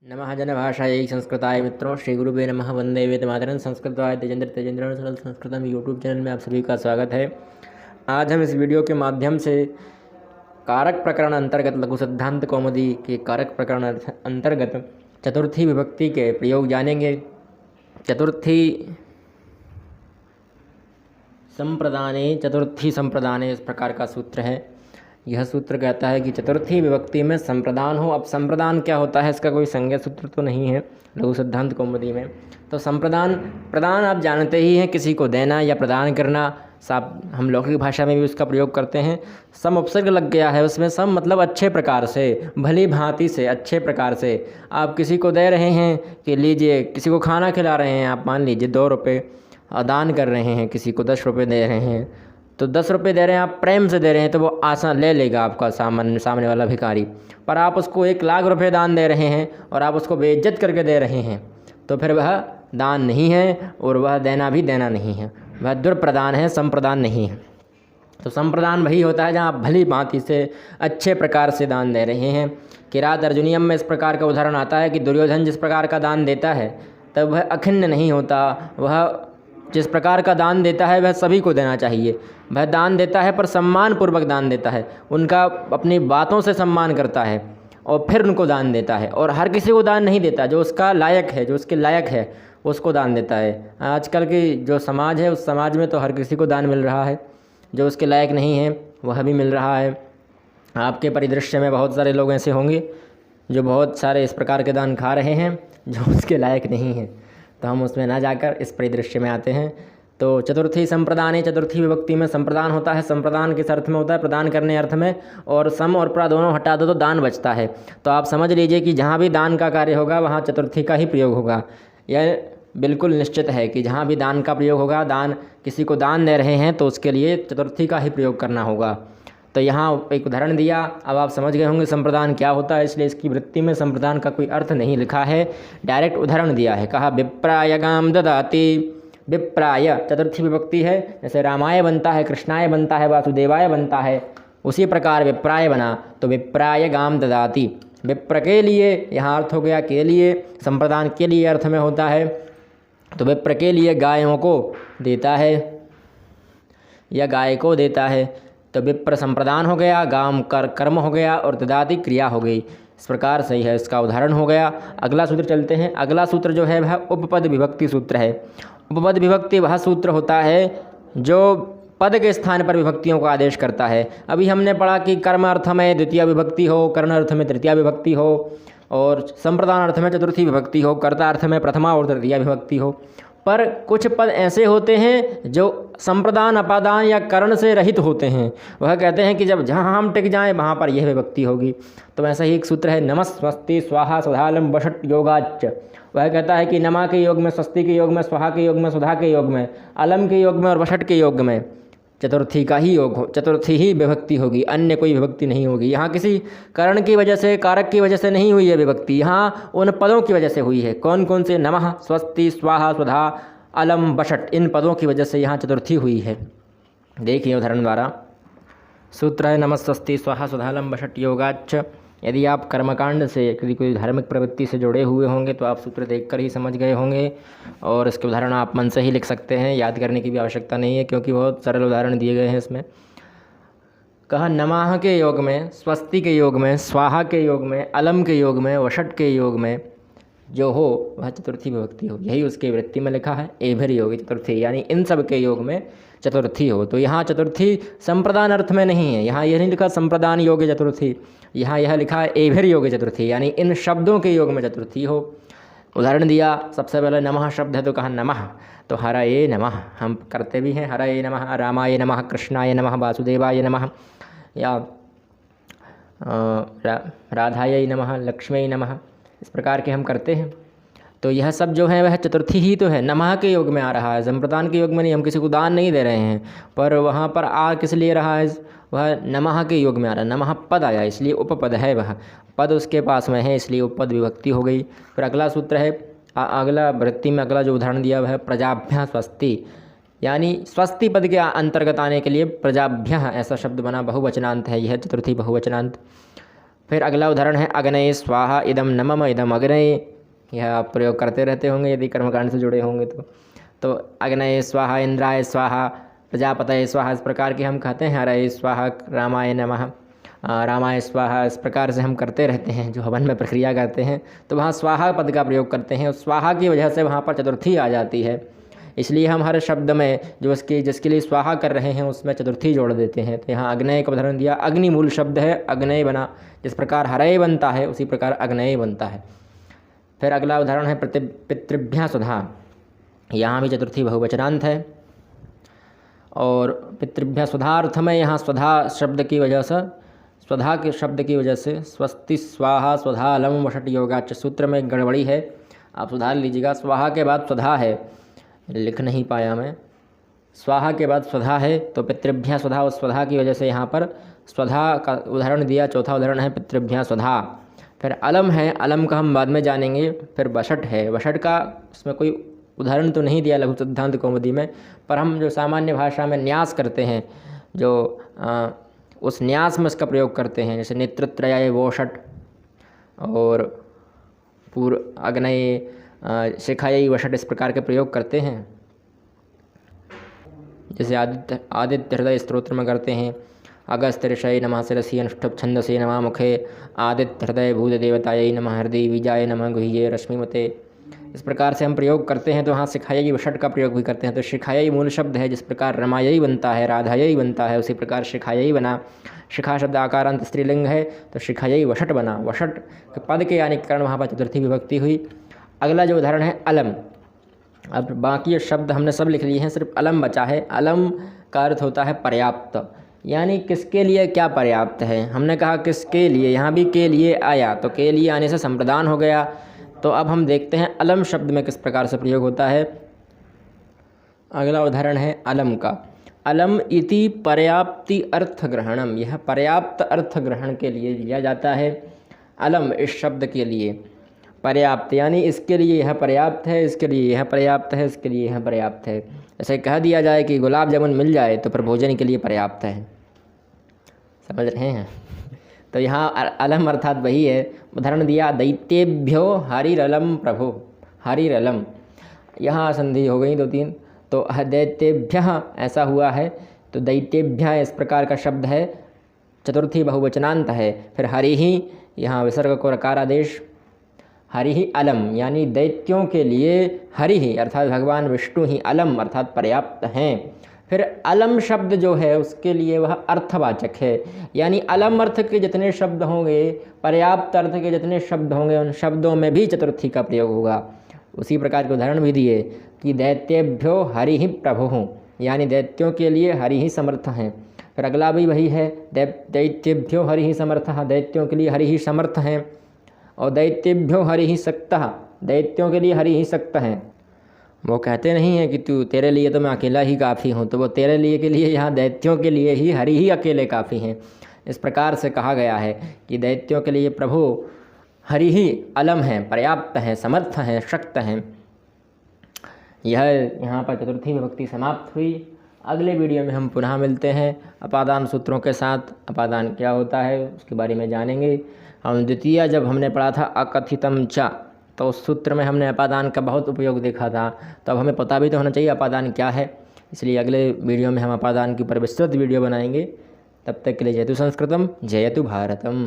नमः जनभाषायै संस्कृताय मित्रों श्री गुरुवे नमः वंदे वेदमातरं संस्कृतवाय तेजेंद्र सरल संस्कृतम यूट्यूब चैनल में आप सभी का स्वागत है। आज हम इस वीडियो के माध्यम से कारक प्रकरण अंतर्गत लघु सिद्धांत कौमुदी के कारक प्रकरण अंतर्गत चतुर्थी विभक्ति के प्रयोग जानेंगे। चतुर्थी संप्रदाने इस प्रकार का सूत्र है। यह सूत्र कहता है कि चतुर्थी विभक्ति में संप्रदान हो। अब संप्रदान क्या होता है, इसका कोई संज्ञा सूत्र तो नहीं है लघु सिद्धांत कौमुदी में। तो संप्रदान, प्रदान आप जानते ही हैं, किसी को देना या प्रदान करना। हम लौकिक भाषा में भी उसका प्रयोग करते हैं। सम उपसर्ग लग गया है उसमें। सम मतलब अच्छे प्रकार से, भली भांति से, अच्छे प्रकार से। आप किसी को दे रहे हैं कि लीजिए, किसी को खाना खिला रहे हैं, आप मान लीजिए 2 रुपये दान कर रहे हैं, किसी को 10 रुपये दे रहे हैं, तो 10 रुपये दे रहे हैं, आप प्रेम से दे रहे हैं तो वो आसान ले लेगा आपका सामने वाला भिखारी। पर आप उसको 1 लाख रुपये दान दे रहे हैं और आप उसको बेइज्जत करके दे रहे हैं, तो फिर वह दान नहीं है और वह देना भी देना नहीं है, वह दुर्प्रदान है, संप्रदान नहीं है। तो संप्रदान वही होता है जहाँ आप भली भांति से, अच्छे प्रकार से दान दे रहे हैं। किरात अर्जुनियम में इस प्रकार का उदाहरण आता है कि दुर्योधन जिस प्रकार का दान देता है तब वह अखिन्न नहीं होता। वह जिस प्रकार का दान देता है वह सभी को देना चाहिए। वह दान देता है पर सम्मान पूर्वक दान देता है, उनका अपनी बातों से सम्मान करता है और फिर उनको दान देता है। और हर किसी को दान नहीं देता, जो उसका लायक है, जो उसके लायक है उसको दान देता है। आजकल की जो समाज है उस समाज में तो हर किसी को दान मिल रहा है, जो उसके लायक नहीं है वह भी मिल रहा है। आपके परिदृश्य में बहुत सारे लोग ऐसे होंगे जो बहुत सारे इस प्रकार के दान खा रहे हैं जो उसके लायक नहीं हैं, तो हम उसमें ना जाकर इस परिदृश्य में आते हैं। तो चतुर्थी संप्रदान, चतुर्थी विभक्ति में संप्रदान होता है। संप्रदान किस अर्थ में होता है? प्रदान करने अर्थ में। और सम और प्रा दोनों हटा दो तो दान बचता है। तो आप समझ लीजिए कि जहाँ भी दान का कार्य होगा वहाँ चतुर्थी का ही प्रयोग होगा। यह बिल्कुल निश्चित है कि जहाँ भी दान का प्रयोग होगा, दान किसी को दान दे रहे हैं तो उसके लिए चतुर्थी का ही प्रयोग करना होगा। तो यहाँ एक उदाहरण दिया, अब आप समझ गए होंगे संप्रदान क्या होता है। इसलिए इसकी वृत्ति में संप्रदान का कोई अर्थ नहीं लिखा है, डायरेक्ट उदाहरण दिया है। कहा विप्राय गाम ददाति। विप्राय चतुर्थी विभक्ति है, जैसे रामाय बनता है, कृष्णाय बनता है, वासुदेवाय बनता है, उसी प्रकार विप्राय बना तो विप्राय गाम ददाति। विप्र के लिए यहाँ अर्थ हो गया के लिए, संप्रदान के लिए अर्थ में होता है। तो विप्र के लिए गायों को देता है या गाय को देता है, तो विप्र संप्रदान हो गया, गाम कर्म हो गया और ददाति क्रिया हो गई। इस प्रकार सही है, इसका उदाहरण हो गया। अगला सूत्र चलते हैं। अगला सूत्र जो है वह उपपद विभक्ति सूत्र है। उपपद विभक्ति वह सूत्र होता है जो पद के स्थान पर विभक्तियों का आदेश करता है। अभी हमने पढ़ा कि कर्म अर्थ में द्वितीय विभक्ति हो, कर्ण अर्थ में तृतीय विभक्ति हो और संप्रदान अर्थ में चतुर्थी विभक्ति हो, कर्ता अर्थ में प्रथमा और तृतीय विभक्ति हो। पर कुछ पद ऐसे होते हैं जो संप्रदान, अपादान या कर्ण से रहित होते हैं। वह कहते हैं कि जब जहाँ हम टिक जाएं वहाँ पर यह विभक्ति होगी। तो ऐसा ही एक सूत्र है, नमः स्वस्ति स्वाहा सुधालम वषट योगाच्च। वह कहता है कि नमा के योग में, स्वस्ति के योग में, स्वाहा के योग में, सुधा के योग में, अलम के योग में और वषट के योग में चतुर्थी का ही योग हो, चतुर्थी ही विभक्ति होगी, अन्य कोई विभक्ति नहीं होगी। यहाँ किसी कारण की वजह से, कारक की वजह से नहीं हुई है विभक्ति, यहाँ उन पदों की वजह से हुई है। कौन कौन से? नमः, स्वस्ति, स्वाहा, सुधा, अलम, वषट, इन पदों की वजह से यहाँ चतुर्थी हुई है। देखिए उदाहरण द्वारा सूत्र है, नमः स्वस्ति स्वाहा सुधालम वषट योगाच्च। यदि आप कर्मकांड से, यदि कोई धार्मिक प्रवृत्ति से जुड़े हुए होंगे तो आप सूत्र देखकर ही समझ गए होंगे और इसके उदाहरण आप मन से ही लिख सकते हैं, याद करने की भी आवश्यकता नहीं है क्योंकि बहुत सरल उदाहरण दिए गए हैं इसमें। कहा नमः के योग में, स्वस्ति के योग में, स्वाहा के योग में, अलम के योग में, वषट के योग में जो हो वह चतुर्थी विभक्ति हो। यही उसके वृत्ति में लिखा है, एभर योगी चतुर्थी, यानी इन सब के योग में चतुर्थी हो। तो यहाँ चतुर्थी संप्रदान अर्थ में नहीं है, यहाँ यह नहीं लिखा संप्रदान योग चतुर्थी, यहाँ यह लिखा है एभर योग चतुर्थी, यानी इन शब्दों के योग में चतुर्थी हो। उदाहरण दिया, सबसे पहले नमः शब्द है तो कहा नमः, तो हरये नमः हम करते भी हैं, हरये नमः, रामाय नमः, कृष्णाय नमः, वासुदेवाय नमः, या राधायै नमः, लक्ष्मी नमः, इस प्रकार के हम करते हैं। तो यह सब जो है वह चतुर्थी ही तो है, नमः के योग में आ रहा है, संप्रदान के योग में नहीं। हम किसी को दान नहीं दे रहे हैं, पर वहाँ पर आ किस लिए रहा है? वह नमः के योग में आ रहा है, नमः पद आया इसलिए उपपद है, वह पद उसके पास में है इसलिए उपपद विभक्ति हो गई। फिर अगला सूत्र है, अगला वृत्ति में अगला जो उदाहरण दिया वह है प्रजाभ्य स्वस्ति, यानी स्वस्ति पद के अंतर्गत आने के लिए प्रजाभ्य ऐसा शब्द बना, बहुवचनांत है यह चतुर्थी बहुवचनांत। फिर अगला उदाहरण है अग्नये स्वाहा इदम नमम इदम अग्नये। यह आप प्रयोग करते रहते होंगे यदि कर्मकांड से जुड़े होंगे तो अग्नये स्वाहा, इंद्राय स्वाहा, प्रजापतये स्वाहा, इस प्रकार के हम कहते हैं। हरये स्वाहा, रामाय नमः, रामाय स्वाहा, इस प्रकार से हम करते रहते हैं जो हवन में प्रक्रिया करते हैं। तो वहाँ स्वाहा पद का प्रयोग करते हैं, उस स्वाहा की वजह से वहाँ पर चतुर्थी आ जाती है, इसलिए हम हर शब्द में जो जिसके लिए स्वाहा कर रहे हैं उसमें चतुर्थी जोड़ देते हैं। तो यहाँ अग्नय का उदाहरण दिया, अग्नि मूल शब्द है, अग्नय बना, जिस प्रकार हरय बनता है उसी प्रकार अग्नय बनता है। फिर अगला उदाहरण है पितृभ्यः स्वधा। यहाँ भी चतुर्थी बहुवचनांत है और पितृभ्यः स्वधार्थ में यहाँ स्वधा शब्द की वजह से, स्वधा के शब्द की वजह से स्वस्ति स्वाहा स्वधा लम वषट योगाच सूत्र में गड़बड़ी है, आप सुधार लीजिएगा। स्वाहा के बाद स्वधा है, लिख नहीं पाया मैं, स्वाहा के बाद स्वधा है तो पितृभ्यः स्वधा, उस स्वधा की वजह से यहाँ पर स्वधा का उदाहरण दिया। चौथा उदाहरण है पितृभ्यः स्वधा। फिर अलम है, अलम का हम बाद में जानेंगे। फिर वषट है, वषट का उसमें कोई उदाहरण तो नहीं दिया लघु सिद्धांत कौमुदी में, पर हम जो सामान्य भाषा में न्यास करते हैं, जो उस न्यास में इसका प्रयोग करते हैं, जैसे नेतृत्रयाय वोषट और पूर्व अग्नये शिखायै वषट, इस प्रकार के प्रयोग करते हैं। जैसे आदित्य हृदय स्तोत्र में करते हैं, अगस्त्य ऋषये नमः शिरसि अनुष्ठुप छंदसे नमः मुखे, आदित्य हृदय भूत देवतायै नमः हृदय बीजाय नमः गुह्ये रश्मिमते, इस प्रकार से हम प्रयोग करते हैं। तो वहाँ शिखायै वषट का प्रयोग भी करते हैं। तो शिखायै मूल शब्द है, जिस प्रकार रमायै बनता है, राधायै बनता है, उसी प्रकार शिखायै बना। शिखा शब्द आकारांत स्त्रीलिंग है तो शिखायै वषट बना, वषट के पद के आने के कारण वहाँ पर चतुर्थी विभक्ति हुई। अगला जो उदाहरण है अलम। अब बाकी शब्द हमने सब लिख लिए हैं, सिर्फ अलम बचा है। अलम का अर्थ होता है पर्याप्त, यानी किसके लिए क्या पर्याप्त है। हमने कहा किसके लिए, यहाँ भी के लिए आया तो के लिए आने से संप्रदान हो गया। तो अब हम देखते हैं अलम शब्द में किस प्रकार से प्रयोग होता है। अगला उदाहरण है अलम का। अलम इति पर्याप्ति अर्थ ग्रहणम, यह पर्याप्त अर्थ ग्रहण के लिए लिया जाता है। अलम इस शब्द के लिए पर्याप्त, यानी इसके लिए यह पर्याप्त है, इसके लिए यह पर्याप्त है, इसके लिए यह पर्याप्त है। ऐसे कह दिया जाए कि गुलाब जामुन मिल जाए तो फिर भोजन के लिए पर्याप्त है, समझ रहे हैं। तो यहाँ अलम अर्थात वही है। उदाहरण दिया दैत्येभ्यो हरिरलम प्रभो, हरिरलम, यहाँ संधि हो गई 2-3, तो दैत्येभ्यः ऐसा हुआ है तो दैत्येभ्यः इस प्रकार का शब्द है, चतुर्थी बहुवचनांत है। फिर हरि ही, यहाँ विसर्ग को रकार आदेश, हरि ही अलम, यानी दैत्यों के लिए हरि ही अर्थात भगवान विष्णु ही अलम अर्थात पर्याप्त हैं। फिर अलम शब्द जो है उसके लिए वह अर्थवाचक है, यानी अलम अर्थ के जितने शब्द होंगे, पर्याप्त अर्थ के जितने शब्द होंगे, उन शब्दों में भी चतुर्थी का प्रयोग होगा। उसी प्रकार के उदाहरण भी दिए कि दैत्येभ्यो हरि ही प्रभुः, यानी दैत्यों के लिए हरि ही समर्थ हैं। फिर अगला भी वही है, दैत्येभ्यो हरि ही समर्थः, दैत्यों के लिए हरि ही समर्थ हैं। और दैत्येभ्यो हरि ही सक्तः, दैत्यों के लिए हरि ही सक्त हैं। वो कहते नहीं हैं कि तू तेरे लिए तो मैं अकेला ही काफ़ी हूँ, तो वो तेरे लिए के लिए यहाँ दैत्यों के लिए ही हरि ही अकेले काफ़ी हैं। इस प्रकार से कहा गया है कि दैत्यों के लिए प्रभु हरि ही अलम हैं, पर्याप्त हैं, समर्थ हैं, शक्त हैं। यह यहाँ पर चतुर्थी विभक्ति समाप्त हुई। अगले वीडियो में हम पुनः मिलते हैं अपादान सूत्रों के साथ। अपादान क्या होता है उसके बारे में जानेंगे। हम द्वितीय जब हमने पढ़ा था अकथितम च, तो उस सूत्र में हमने अपादान का बहुत उपयोग देखा था, तो अब हमें पता भी तो होना चाहिए अपादान क्या है। इसलिए अगले वीडियो में हम अपादान के ऊपर विस्तृत वीडियो बनाएंगे। तब तक के लिए जयतु संस्कृतम जयतु भारतम।